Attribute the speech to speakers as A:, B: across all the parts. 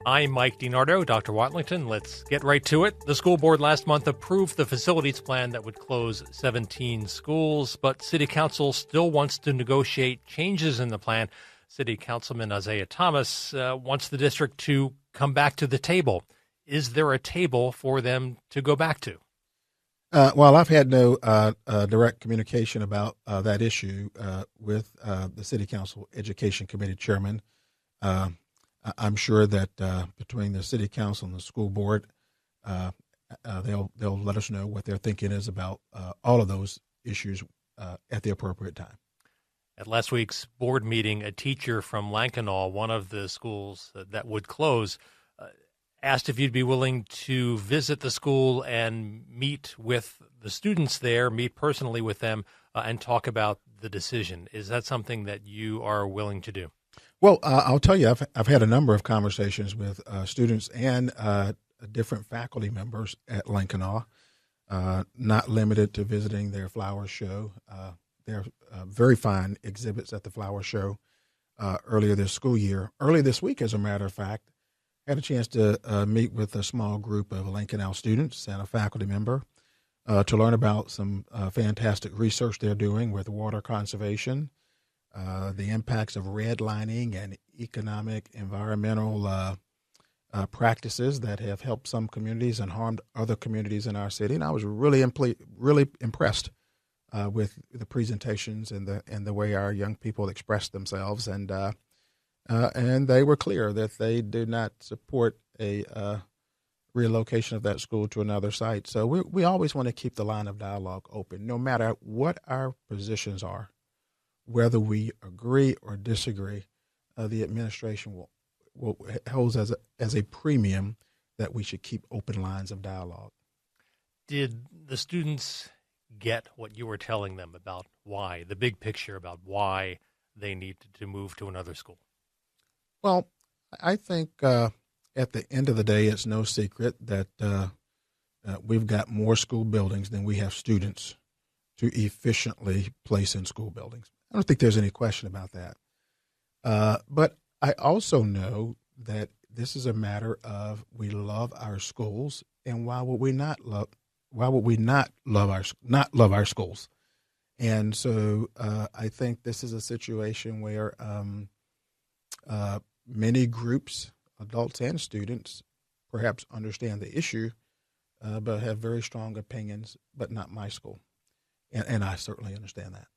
A: I'm Mike DeNardo, Dr. Watlington. Let's get right to it. The school board last month approved the facilities plan that would close 17 schools, but City Council still wants to negotiate changes in the plan. City Councilman Isaiah Thomas wants the district to come back to the table. Is there a table for them to go back to?
B: Well, I've had no direct communication about that issue with the City Council Education Committee Chairman. I'm sure that between the City Council and the school board, they'll let us know what their thinking is about all of those issues at the appropriate time.
A: At last week's board meeting, a teacher from Lankenau, one of the schools that would close, asked if you'd be willing to visit the school and meet with the students there, meet personally with them, and talk about the decision. Is that something that you are willing to do?
B: Well, I'll tell you, I've had a number of conversations with students and different faculty members at Lankenau, not limited to visiting their flower show. There are very fine exhibits at the flower show earlier this school year. Early this week, as a matter of fact, I had a chance to meet with a small group of Lankenau students and a faculty member to learn about some fantastic research they're doing with water conservation, the impacts of redlining and economic, environmental practices that have helped some communities and harmed other communities in our city. And I was really impressed with the presentations and the way our young people expressed themselves. And they were clear that they do not support a relocation of that school to another site. So we always want to keep the line of dialogue open, no matter what our positions are. Whether we agree or disagree, the administration holds as a premium that we should keep open lines of dialogue.
A: Did the students get what you were telling them about why, the big picture about why they needed to move to another school?
B: Well, I think at the end of the day, it's no secret that we've got more school buildings than we have students to efficiently place in school buildings. I don't think there's any question about that. But I also know that this is a matter of we love our schools, and why would we not love our schools? And so I think this is a situation where many groups, adults and students, perhaps understand the issue, but have very strong opinions, but not my school. And I certainly understand that.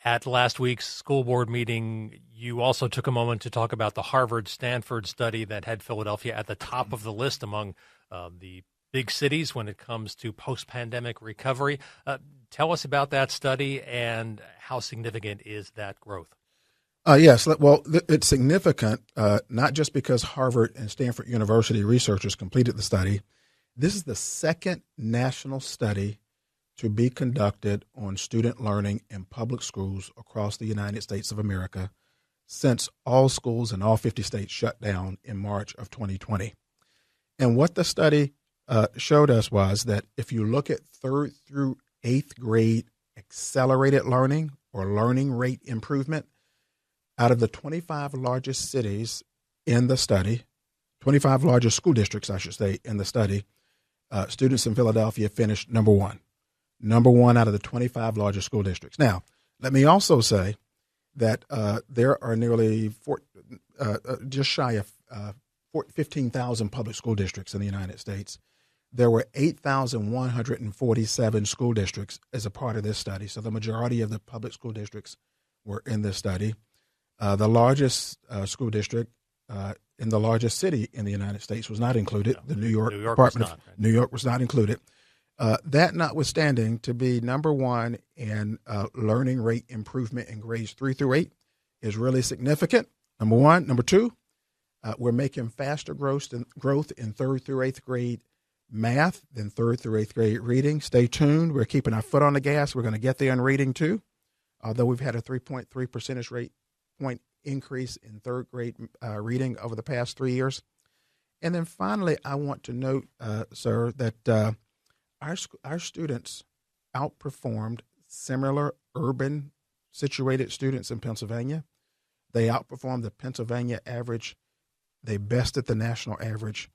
A: At last week's school board meeting, you also took a moment to talk about the Harvard-Stanford study that had Philadelphia at the top of the list among the big cities when it comes to post-pandemic recovery. Tell us about that study and how significant is that growth?
B: Yes, well, it's significant, not just because Harvard and Stanford University researchers completed the study. This is the second national study to be conducted on student learning in public schools across the United States of America since all schools in all 50 states shut down in March of 2020. And what the study showed us was that if you look at 3rd through 8th grade accelerated learning or learning rate improvement, out of the 25 largest cities in the study, 25 largest school districts, I should say, in the study, students in Philadelphia finished number one out of the 25 largest school districts. Now, let me also say that there are nearly just shy of 15,000 public school districts in the United States. There were 8,147 school districts as a part of this study. So the majority of the public school districts were in this study. The largest school district in the largest city in the United States was not included. The New York Department of New York was not included. That notwithstanding, to be number one in learning rate improvement in grades 3 through 8 is really significant. Number one. Number two, we're making faster growth in 3rd through 8th grade math than 3rd through 8th grade reading. Stay tuned. We're keeping our foot on the gas. We're going to get there in reading too, although we've had a 3.3 percentage point increase in 3rd grade reading over the past 3 years. And then finally, I want to note, sir, that our students outperformed similar urban situated students in Pennsylvania. They outperformed the Pennsylvania average They bested the national average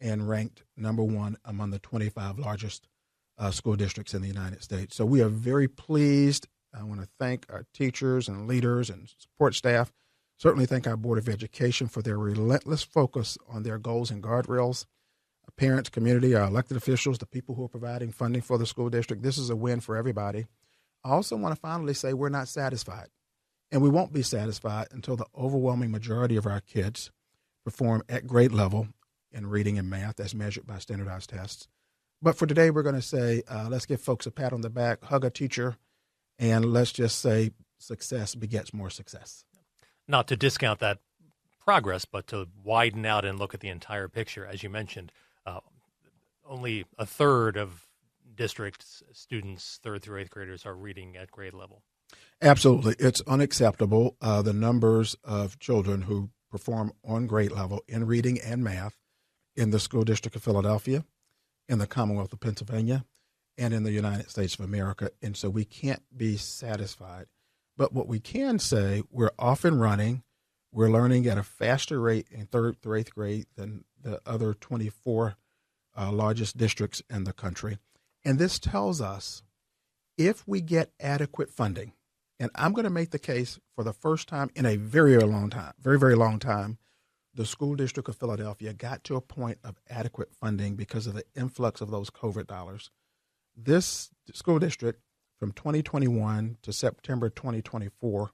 B: and ranked number one among the 25 largest school districts in the United States. So we are very pleased. I want to thank our teachers and leaders and support staff. Certainly thank our Board of Education for their relentless focus on their goals and guardrails. Our parents, community, our elected officials, the people who are providing funding for the school district. This is a win for everybody. I also want to finally say we're not satisfied, and we won't be satisfied until the overwhelming majority of our kids perform at grade level in reading and math as measured by standardized tests. But for today, we're going to say, let's give folks a pat on the back, hug a teacher, and let's just say success begets more success.
A: Not to discount that progress, but to widen out and look at the entire picture. As you mentioned, only a third of district students, 3rd through 8th graders, are reading at grade level.
B: Absolutely. It's unacceptable. The numbers of children who perform on grade level in reading and math in the school district of Philadelphia, in the Commonwealth of Pennsylvania, and in the United States of America. And so we can't be satisfied. But what we can say, we're off and running. We're learning at a faster rate in 3rd through 8th grade than the other 24 largest districts in the country. And this tells us if we get adequate funding, and I'm going to make the case for the first time in a very, very long time, the school district of Philadelphia got to a point of adequate funding because of the influx of those COVID dollars. This school district from 2021 to September 2024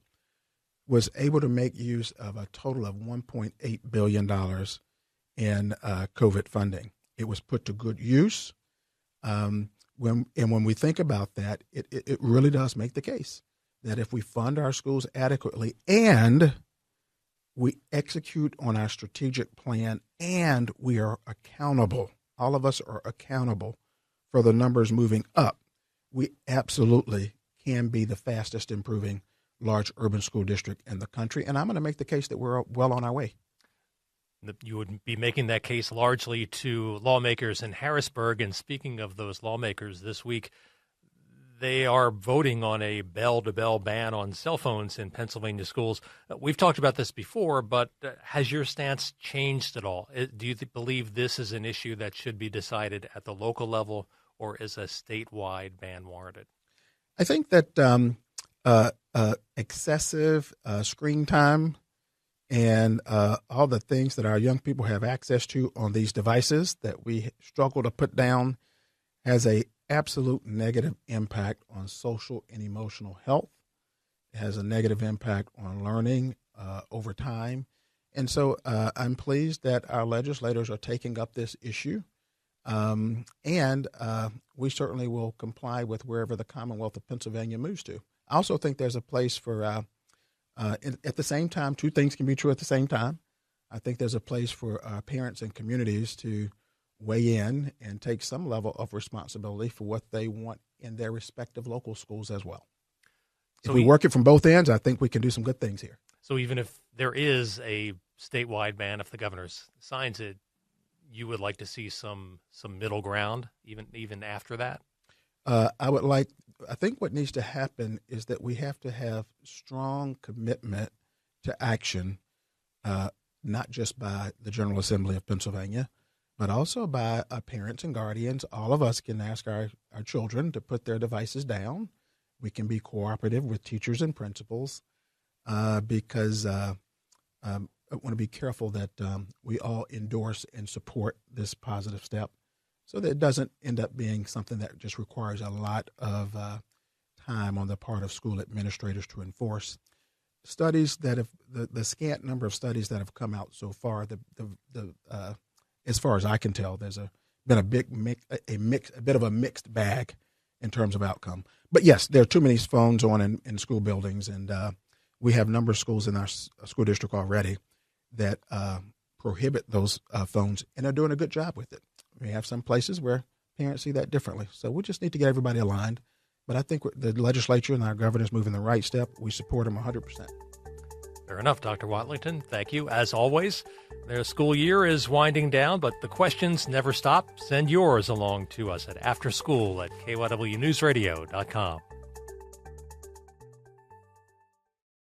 B: was able to make use of a total of $1.8 billion in COVID funding. It was put to good use. When we think about that, it really does make the case that if we fund our schools adequately and we execute on our strategic plan and we are accountable, all of us are accountable for the numbers moving up, we absolutely can be the fastest improving large urban school district in the country. And I'm going to make the case that we're well on our way.
A: You would be making that case largely to lawmakers in Harrisburg. And speaking of those lawmakers, this week they are voting on a bell-to-bell ban on cell phones in Pennsylvania schools. We've talked about this before, but has your stance changed at all? Do you believe this is an issue that should be decided at the local level, or is a statewide ban warranted?
B: I think that excessive screen time and all the things that our young people have access to on these devices that we struggle to put down has a absolute negative impact on social and emotional health. It has a negative impact on learning over time. And so I'm pleased that our legislators are taking up this issue. And we certainly will comply with wherever the Commonwealth of Pennsylvania moves to. I also think there's a place for, at the same time, two things can be true at the same time. I think there's a place for parents and communities to weigh in and take some level of responsibility for what they want in their respective local schools as well. So if we work it from both ends, I think we can do some good things here. So
A: even if there is a statewide ban, if the governor signs it, you would like to see some middle ground, even after that?
B: I think what needs to happen is that we have to have strong commitment to action, not just by the General Assembly of Pennsylvania, but also by our parents and guardians. All of us can ask our children to put their devices down. We can be cooperative with teachers and principals because I want to be careful that we all endorse and support this positive step so that it doesn't end up being something that just requires a lot of time on the part of school administrators to enforce. Studies that have the scant number of studies that have come out so far, as far as I can tell, there's been a bit of a mixed bag in terms of outcome. But yes, there are too many phones on in school buildings, and we have a number of schools in our school district already that prohibit those phones, and they're doing a good job with it. We have some places where parents see that differently. So we just need to get everybody aligned. But I think the legislature and our governor is moving the right step. We support them 100%.
A: Fair enough, Dr. Watlington. Thank you. As always, their school year is winding down, but the questions never stop. Send yours along to us at afterschool@kywnewsradio.com.